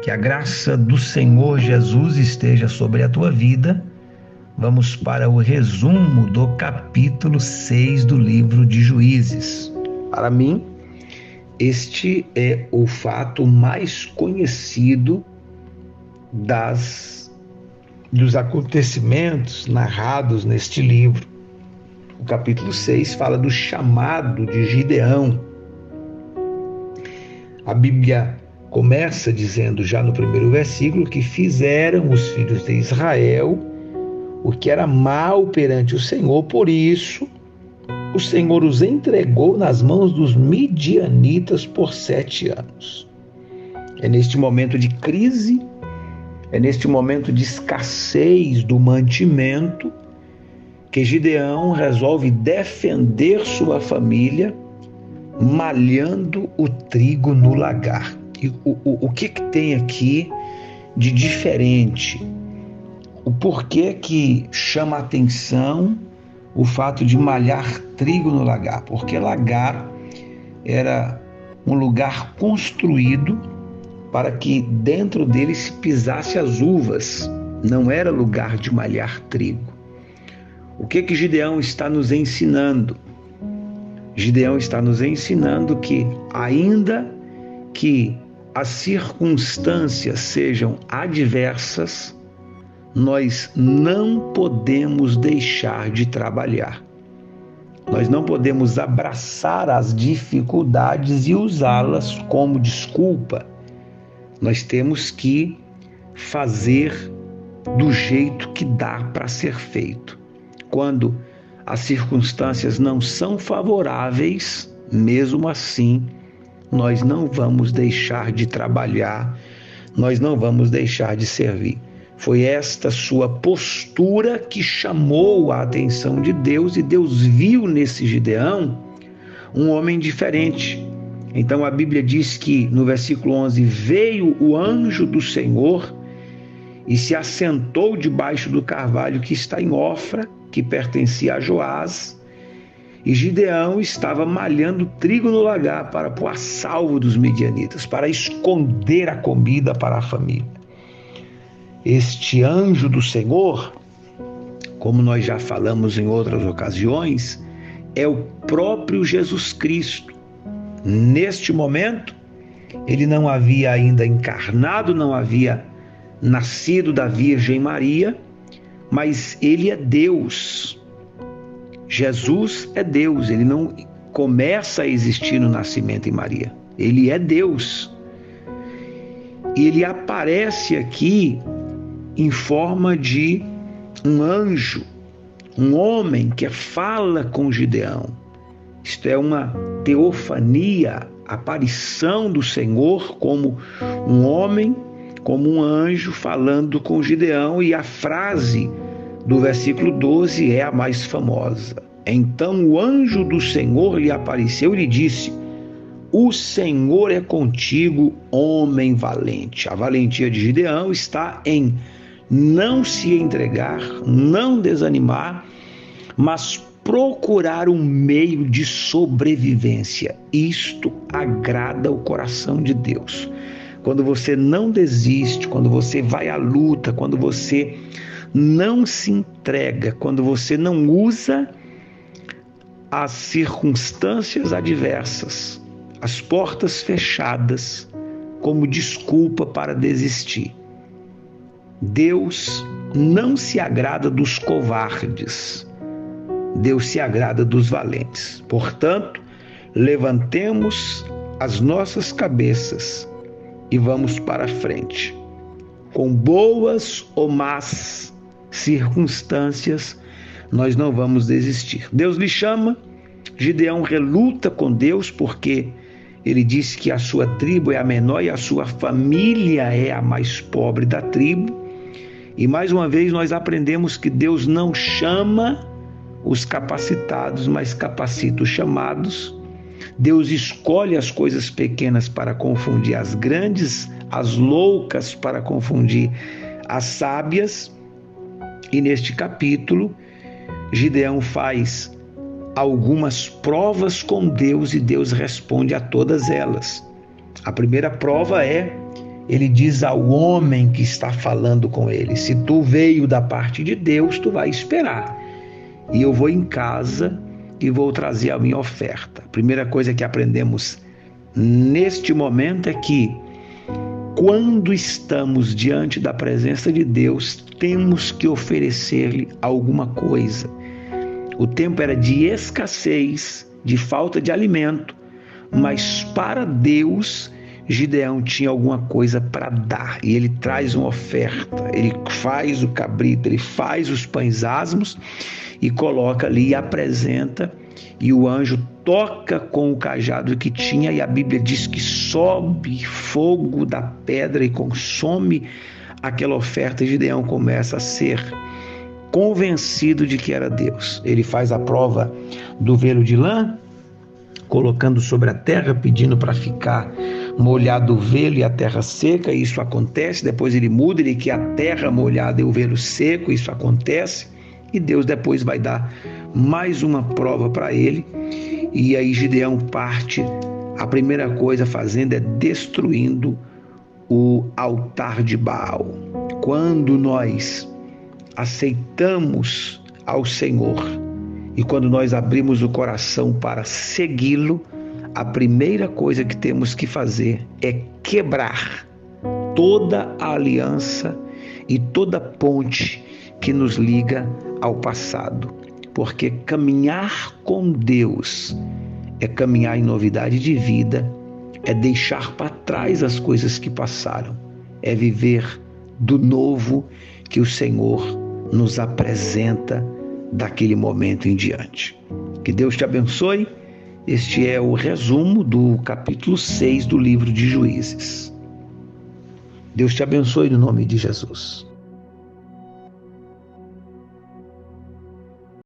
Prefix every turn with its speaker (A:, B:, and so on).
A: Que a graça do Senhor Jesus esteja sobre a tua vida. Vamos para o resumo do capítulo 6 do livro de Juízes. Para mim, este é o fato mais conhecido dos acontecimentos narrados neste livro. O capítulo 6 fala do chamado de Gideão. A Bíblia começa dizendo já no primeiro versículo que fizeram os filhos de Israel o que era mal perante o Senhor, por isso o Senhor os entregou nas mãos dos midianitas por 7 anos. É neste momento de crise, é neste momento de escassez do mantimento que Gideão resolve defender sua família malhando o trigo no lagar. E o que tem aqui de diferente? O porquê que chama a atenção o fato de malhar trigo no lagar? Porque lagar era um lugar construído para que dentro dele se pisasse as uvas. Não era lugar de malhar trigo. O que Gideão está nos ensinando? Gideão está nos ensinando que, ainda que as circunstâncias sejam adversas, nós não podemos deixar de trabalhar. Nós não podemos abraçar as dificuldades e usá-las como desculpa. Nós temos que fazer do jeito que dá para ser feito. Quando as circunstâncias não são favoráveis, mesmo assim, nós não vamos deixar de trabalhar, nós não vamos deixar de servir. Foi esta sua postura que chamou a atenção de Deus, e Deus viu nesse Gideão um homem diferente. Então a Bíblia diz que no versículo 11, veio o anjo do Senhor e se assentou debaixo do carvalho que está em Ofra, que pertencia a Joás, e Gideão estava malhando trigo no lagar para pôr a salvo dos midianitas, para esconder a comida para a família. Este anjo do Senhor, como nós já falamos em outras ocasiões, é o próprio Jesus Cristo. Neste momento, ele não havia ainda encarnado, não havia nascido da Virgem Maria, mas ele é Deus. Jesus é Deus, ele não começa a existir no nascimento em Maria. Ele é Deus. E ele aparece aqui em forma de um anjo, um homem que fala com Gideão. Isto é uma teofania, aparição do Senhor como um homem, como um anjo falando com Gideão, e a frase do versículo 12 é a mais famosa. Então o anjo do Senhor lhe apareceu e lhe disse: o Senhor é contigo, homem valente. A valentia de Gideão está em não se entregar, não desanimar, mas procurar um meio de sobrevivência. Isto agrada o coração de Deus. Quando você não desiste, quando você vai à luta, quando você não se entrega, quando você não usa as circunstâncias adversas, as portas fechadas, como desculpa para desistir. Deus não se agrada dos covardes, Deus se agrada dos valentes. Portanto, levantemos as nossas cabeças e vamos para frente. Com boas ou más circunstâncias, nós não vamos desistir. Deus lhe chama, Gideão reluta com Deus, porque ele disse que a sua tribo é a menor e a sua família é a mais pobre da tribo. E mais uma vez nós aprendemos que Deus não chama os capacitados, mas capacita os chamados. Deus escolhe as coisas pequenas para confundir as grandes, as loucas para confundir as sábias. E neste capítulo, Gideão faz algumas provas com Deus e Deus responde a todas elas. A primeira prova é ele diz ao homem que está falando com ele: se tu veio da parte de Deus, tu vai esperar. E eu vou em casa e vou trazer a minha oferta. A primeira coisa que aprendemos neste momento é que quando estamos diante da presença de Deus, temos que oferecer-lhe alguma coisa. O tempo era de escassez, de falta de alimento, mas para Deus, Gideão tinha alguma coisa para dar, e ele traz uma oferta. Ele faz o cabrito, ele faz os pães asmos e coloca ali e apresenta, e o anjo toca com o cajado que tinha, e a Bíblia diz que sobe fogo da pedra e consome aquela oferta. E Gideão começa a ser convencido de que era Deus. Ele faz a prova do velo de lã, colocando sobre a terra, pedindo para ficar molhado o velo e a terra seca. Isso acontece. Depois ele muda, ele quer a terra molhada e o velo seco. Isso acontece. E Deus depois vai dar mais uma prova para ele. E aí Gideão parte. A primeira coisa fazendo é destruindo o altar de Baal. Quando nós aceitamos ao Senhor e quando nós abrimos o coração para segui-lo, a primeira coisa que temos que fazer é quebrar toda a aliança e toda ponte que nos liga ao passado. Porque caminhar com Deus é caminhar em novidade de vida, é deixar para trás as coisas que passaram, é viver do novo que o Senhor nos apresenta daquele momento em diante. Que Deus te abençoe. Este é o resumo do capítulo 6 do livro de Juízes. Deus te abençoe no nome de Jesus.